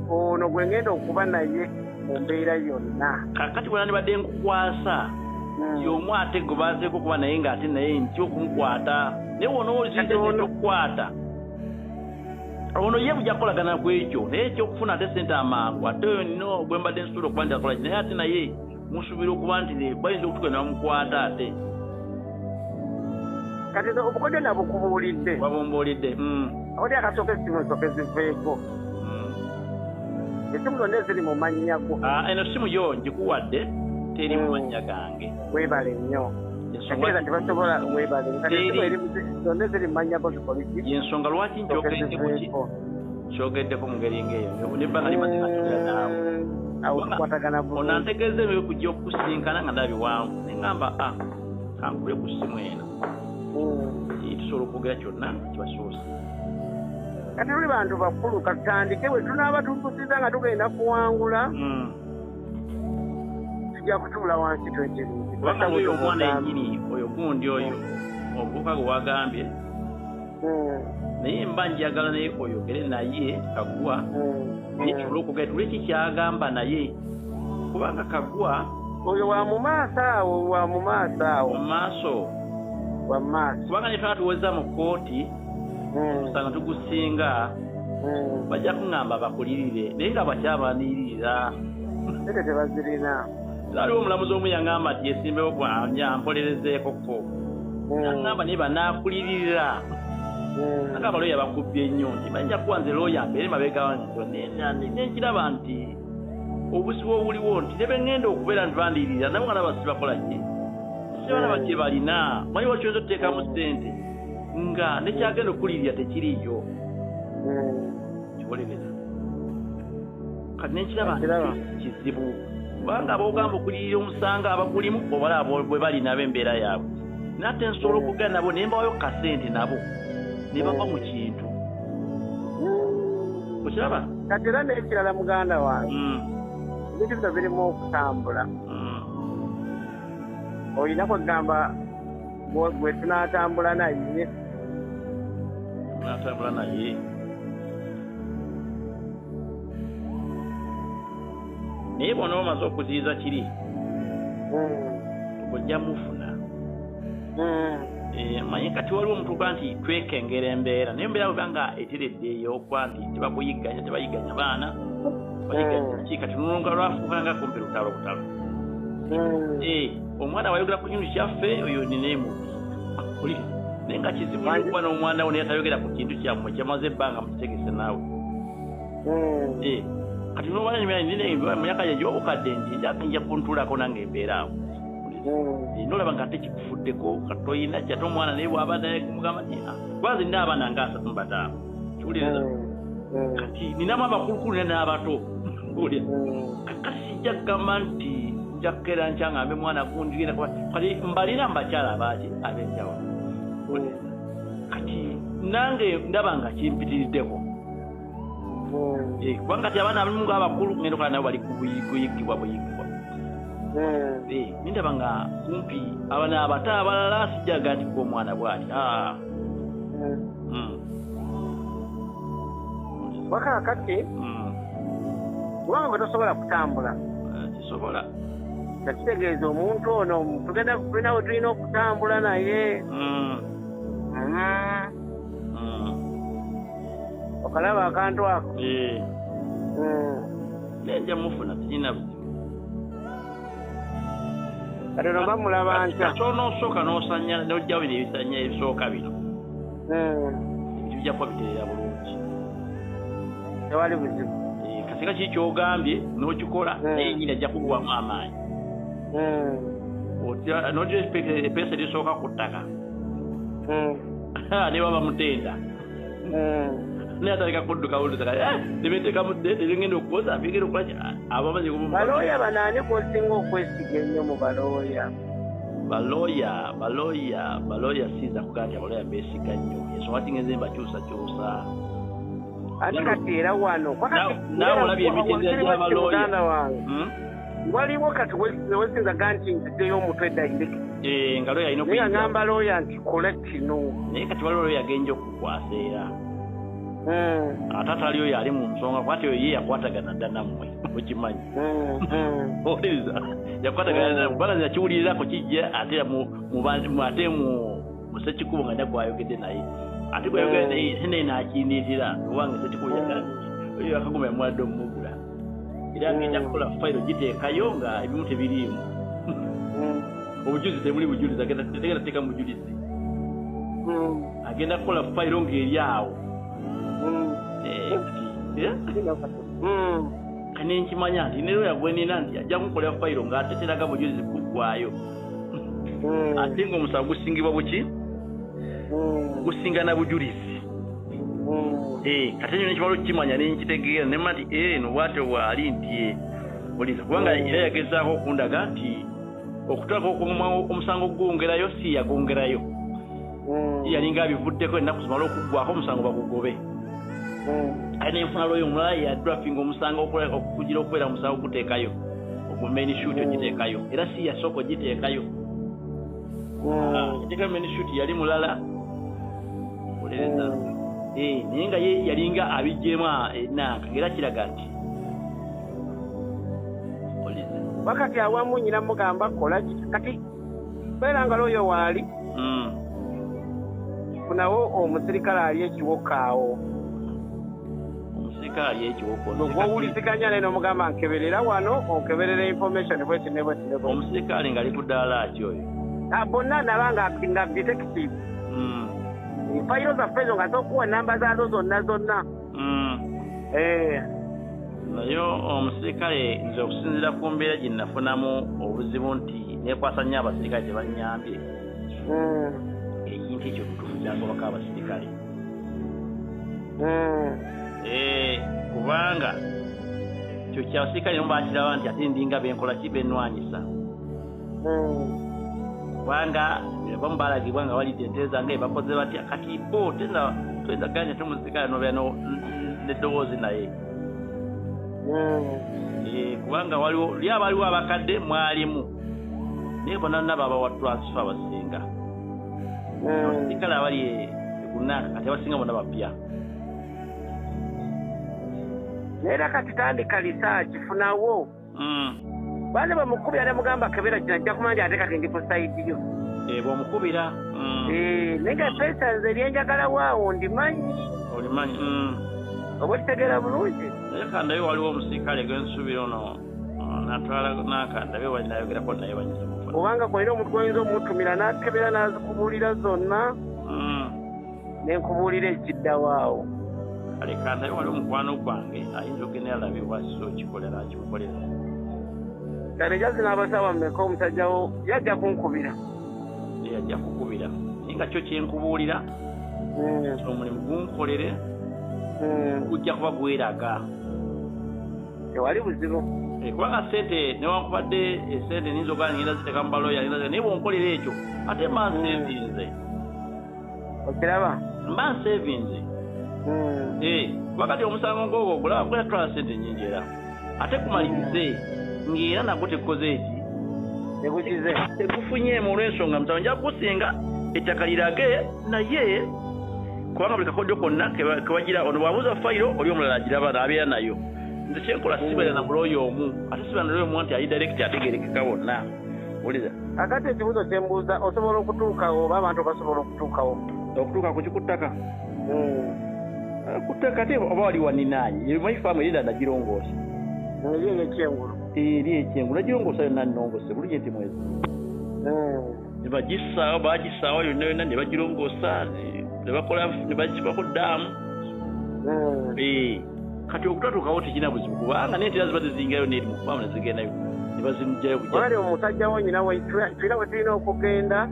ono gwe ngenda okuba naye mu mbeera yonna kakati bwena nibadde nkukwasa yomu ate gwe bazeeko okuba naye ng'ate naye nti okumukwata naye wona olizinze ekyokukwata ono ye bujja kukolagana ku ekyo naye ekyokufuna ate sente amangu ate no gwe mbadde nsuubira okuba nti akola naye ate naye musuubira okuba nti bayinza okutuka ne bamukwata ate kati obukodyo nabwo kubuulidde babumbuulidde oli akasooka esimu nsooke ziveeko esimu zonna eziri mu mannya go eno simu yo ngikuwadde teri mu mannya gange weebale nnyo tegeeza tebasobola weebale zonna eziri mu mannya go zikoliki yensonga lwaki kyogeddeko mu ngeri ng'eyo nebbanga limaze natugera naawe awo tukwatagana bulungi onantegeeza ebyo kujja okusinkana nga ndabiwanvu neŋŋamba kankule ku simu eno tusobola okwogera kyonna kibasuusa kati tuli bantu bakulu katutandike bwe tunaaba tutusiza nga tugenda kuwangula tujja kutuula wansi oyo omwana yennyini oyo gundi oyo omuvubuka gwe wagambye naye mba njagala naye oyogere naye Kaggwa naye tusobola okwogera tule kikyagamba naye kubanga Kaggwa oyo wa mu maaso awo mu maaso kubanga netwala tuweza mu kooti usanga tugusinga bajja kuŋŋamba bakulirire naye nga bakyabanirira ete tebazirina aliwo omulamuzi omu yaŋŋamba nti yesimbewo gwampolerezeekoko naŋŋamba naye banaakulirira anga abaloya bakubbye nnyo nti bajja kuwa nze looya mbeere mabega nenkiraba nti obusibu obuliwo nti ne beŋŋenda okubeera nti bandirira nabo nga nabasi bakola ki sibalaba kye balina manyi wakyoza otuteekamu ssente nga nekyagenda okulirira tekiriyo kibolereza kati nenkiraba nti kizibu kubanga aboogamba okulirira omusanga abagulimu obalaba bwe bali nabo embeera yaabwe nate nsobola okugana nabo naye mbawayo kasente nabo ne bava mu kintu okiraba kati era n'ekirala muganda wange ebintu bino birimu okutambula olina kwegamba gwe tunatambula naye naye bona omaze okuziyiza kiri ojja mufuna manye kati waliwo omutuuka nti twekengera embeera naye embeera webanga eteredde ey'okuba nti tebayiganya baana bayiganya kati nulunga lwafuukanga kumpi lutalo butalo omwana wayogera ku kintu kyaffe oyo ninaemubi naye nga kizibu okuba n'omwana wo naye tayogera ku kintu kyammwe kyamaze ebbanga mukitegese naawe kati nobana myaka gye gyobukadde nti nja kuntulako nange embeera awo nolaba nga ate kikufuddeko katoyina kyate omwana naye bwaba naye kumugamba nti lwazi nina abaana nga 35 kiwuliriza kati ninamu abakulukulu ne n'abato ulya kakati sijja kugamba nti nja kukeera nkyangambe mwana kundigenda kati mbalina mubakyala abaaki ab'enjawulo kati nange ndaba nga kimpitiriddeko kubanga kati abaana abamu ng'abakulu ngenda okola nabo bali kuyigibwa nindaba nga kumpi abana abato abalala sijjaga nti omwana bwali wakakati kubanga bwe tosobola kutambula kisobola kakitegeeza omuntu ono tulina we tulina okutambula naye okalaba akantu ako nenja mufuna tekirina buzibu kati ono bamulaba ntya kyonosooka nosanya nojjawo bino ebisanya ebisooka bino ebintu bijja kuba biterera bulungi tewali buzibu kasika kiri kyogambye n'okikola naye nyini ajja kuguwamu amaanyi notya epesa erisooka ku ttaka ne baba mutenda naye ataleka kudduka wulizaka nebeteekamu ddete lyengenda okukoza bigenda okukola abamaze balooya banaani kosinga okwesiga ennyo mu balooya balooya siiza kugaa nti abalooya beesiga nnyo ensonga tingenze mbakyusakyusa ate kati era wano naawe olabye emitendera gy'abalooya waliwo kati wesinzaga nti nziddeyo omutwe dayireki nga looya alina naye agamba looya nti kola kino naye kati waliwo looya agenja okukwasa era ate atali oyo ali mu nsonga kwati oyo ye yakwatagana dda nammwe okimanyi owuliriza yakwatagana kubanga yakiwulirirako kijja ate mu sekikubo nga nagwayogedde naye ate gwayogedde naye naye nakindiitira kubanga sekikubo yagala oyo akaguma yamwadde omumugula era agenda kukola fayiro giteekayo nga ebimu tebiriimu obujulizi tebuli bujulizi agenda teeka mu bujulizi agenda kukola fayiro ng'eri awo kane nkimanya nti nero yagwenina nti ajja kukolera fayiro ng'ateteraga bujulizi kuggwayo ate ng'omusango gusingibwa buki gusingana bujulizi kati nyo nekimala okukimanya nenkitegeera nema nti eno bwate waali nti oliza kubanga era yagezaako okundaga nti okutulako omusango ogwongerayo si yagongerayo yalinga abivuddeko ennaku zimala okuggwako omusango bagugobe ate nenfuna lwoyo omulala yadrafinga omusango okugira okubeera omusango oguteekayo ogumain shoot ogiteekayo era si yasooka ogiteekayo eteekayo main shoot yali mulala olereza naye nga ye yalinga abijjemu enanka era kiraga nti wakati awamu nyina mugamba kola kati beera nga lwoyo waali funawo omusirikale ali ekiwoka awo omusirikale ekiwoko gwowuliziganya naye nomugamba nkeberera wano onkeberera information bweti ne bweti ne bweti omusirikale ngali ku ddaala ki oyo bonna naba nga detective fayiro zaffe ezo nga zokuwa namba zaazo zonna naye omusirikale nze okusinziira ku mbeera gye nafunamu obuzibu nti nekwasa nnyo abasirikale tebanyambye ekintu ekyo tutufu kyagobako abasirikale kubanga kyo kyabasirikale nomu bakiraba nti ate ndinga benkola ki benwanyisa kubanga bamu balagibwa nga walidde ente zange bakoze batya kati bo toyinza ganya te omusirikale nobeera neddoboozi naye kubanga waliwo abakadde mwalimu naye bona nabo abawa transfer abasinga abasirikale abali kunaka kati abasinga bona bapya era kati tandika research funawo bane bamukubira ne mugamba kebera kijja kumanja ateka kendi ku side yo bwomukubira nenga pesa nze lyenjagala waawo ndimanyi olimanyi obutegera bulungi naye kandayo waliwo omusirikale gwensubira ono natwala nakandabe wanayogerako naye banyiza mufa kubanga gwalina omuntu gwoyinza omutumira nakebera nazikubuulira zonna nenkubuulira ekidda waawo kale kandayo waliwo omukwano gwange ayinza okugenda alabibwa so kikolera akimukolera kale jazi n'abasawa mmeka omusajjawo yajja kunkubira yajja kukubira naye nga kyo kyenkubuulira omulimu gunkolere gujja kuba gweraga tewali buzibu kubanga sente newankubadde esente niyinza ogana ngenda ziteeka mu baloya naye bwonkolera ekyo ate mba nsevinze okiraba mba nsevinze kuba kati omusango ngogwo ogulaba gweyatwala sente nyingi era ate kumalirize ng'era nagwo tekukoze eki tegufunyeemu olw'ensonga musawo nja kukusinga ettaka lirage naye kubanga buli kakodyo konna kewagira ono bwabuuza fayiro oli omulala agiraba n'abeera nayo nze kyenkola sibeera na mulooyo omu ate sibeera nalooyo omu nti ali direct ategerekeka bonna wulira akati ekibuuzo kyembuuza osobola okutuukawo oba abantu basobola okutuukawo okutuuka ku kikuttaka kuttaka ate oba wali waninaanyi maifaamu erida nagirongoosa eri ekyengulu eri ekyengulu nagirongoosa yonna nnongose bulungi nti mwezi nebagisaawo bagisaawo yonna yonna ne bagirongoosa nebakola nebagibako daamu kati okutatuukawo tekina buzibu kubanga nentera ziba zizingayo neri mukubaamu nezigendayo nebazimugjayo wali omusajja wonyina twira we tulina okugenda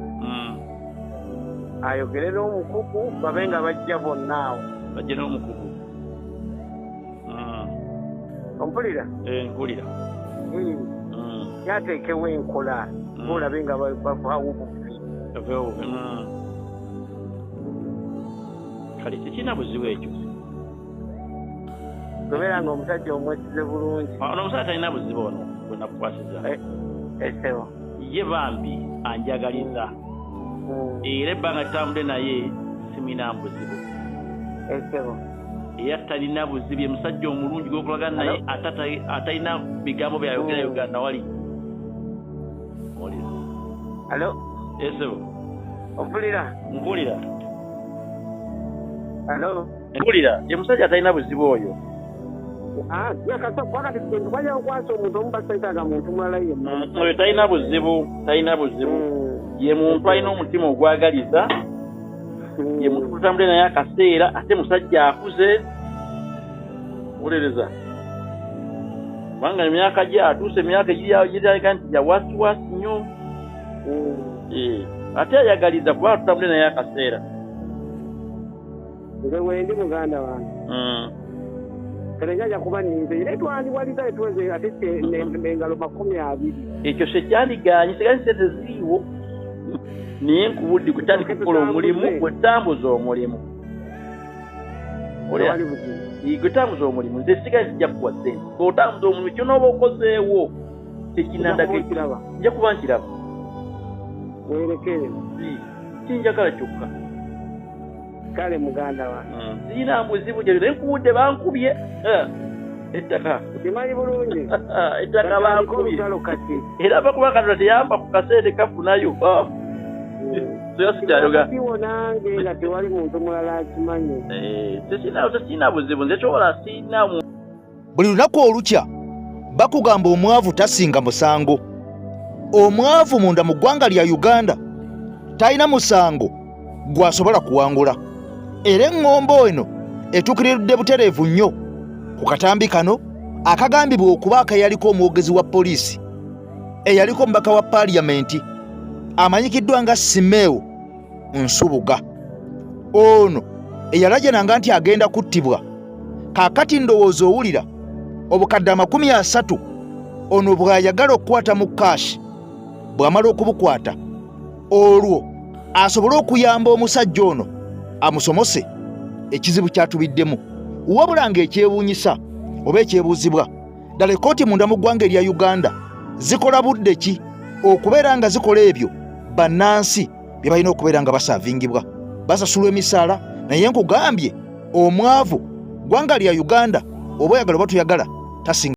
ayogere n'omukugu babe nga bajja bonnaawo bajje n'omukugu ompulira mpulira yateekewo enkola olabe nga bavaawo obufi kale tekirina buzibu ekyo gobeera nga omusajja omwesize bulungi ono omusajja talina buzibu ono bwenakukwasiza esebo ye bambi anjagaliza era ebbanga tutambudde naye simina buzibu esebo era talina buzibu emusajja omulungi gwokulagana naye atalina bigambo byayogera Uganda wali alo esebo ompulira mpulira alo mpulira ye musajja atalina buzibu oyo wajja okwasa omuntu omubasaitaga muntu mulala yenna oyo talina buzibu ye muntu alina omutima ogwagaliza ye muntu tutambule naye akaseera ate musajja akuze olereza kubanga emyaka gye atuuse emyaka egiriraga nti yawasiwasi nnyo ate ayagaliza kuba tutambule naye akaseera nze wendi muganda wange terenjaja kuba ninze era twandiwaliza etweze ate engalo 20 ekyo sekyandiganye sigani sente ziriiwo naye nkubuddi kutandika kukola omulimu gwetambuza omulimu gwetambuza omulimu nze sigani kijja kukuwa sente otambuza omulimu kyonooba okozeewo tekinandaga nja kuba nkiraba werekere kinjagala kyokka kale muganda wange sirina buzibu gye naye nkubudde bankubye ettaka kimanyi bulungi ettaka bankubye era bakuba katonda teyamba ku kasente kafunayo nange nga tewali muntu mulala akimanyi tesirina buzibu nze kyobola sirinamu buli lunaku olukya bakugamba omwavu tasinga musango omwavu munda mu ggwanga lya Uganda talina musango gwasobola kuwangula era eŋŋombo eno etuukiridde butereevu nnyo ku katambi kano akagambibwa okuba akayaliko omwogezi wa poliisi eyaliko omubaka wa paaliyamenti amanyikiddwa nga Simeewo Nsubuga ono eyalajananga nti agenda kuttibwa kaakati ndowooza owulira obukadde 30 ono bw'ayagala okukwata mu kaashi bw'amala okubukwata olwo asobole okuyamba omusajja ono amusomose ekizibu kyatubiddemu wabula ng'ekyewuunyisa oba ekyebuuzibwa ddala ekkooti munda mu ggwanga erya Uganda zikola budde ki okubeera nga zikola ebyo bannansi bye balina okubeera nga basaavingibwa basasulwa emisaala? Naye nkugambye omwavu ggwanga lya Uganda oba oyagala oba toyagala tasinga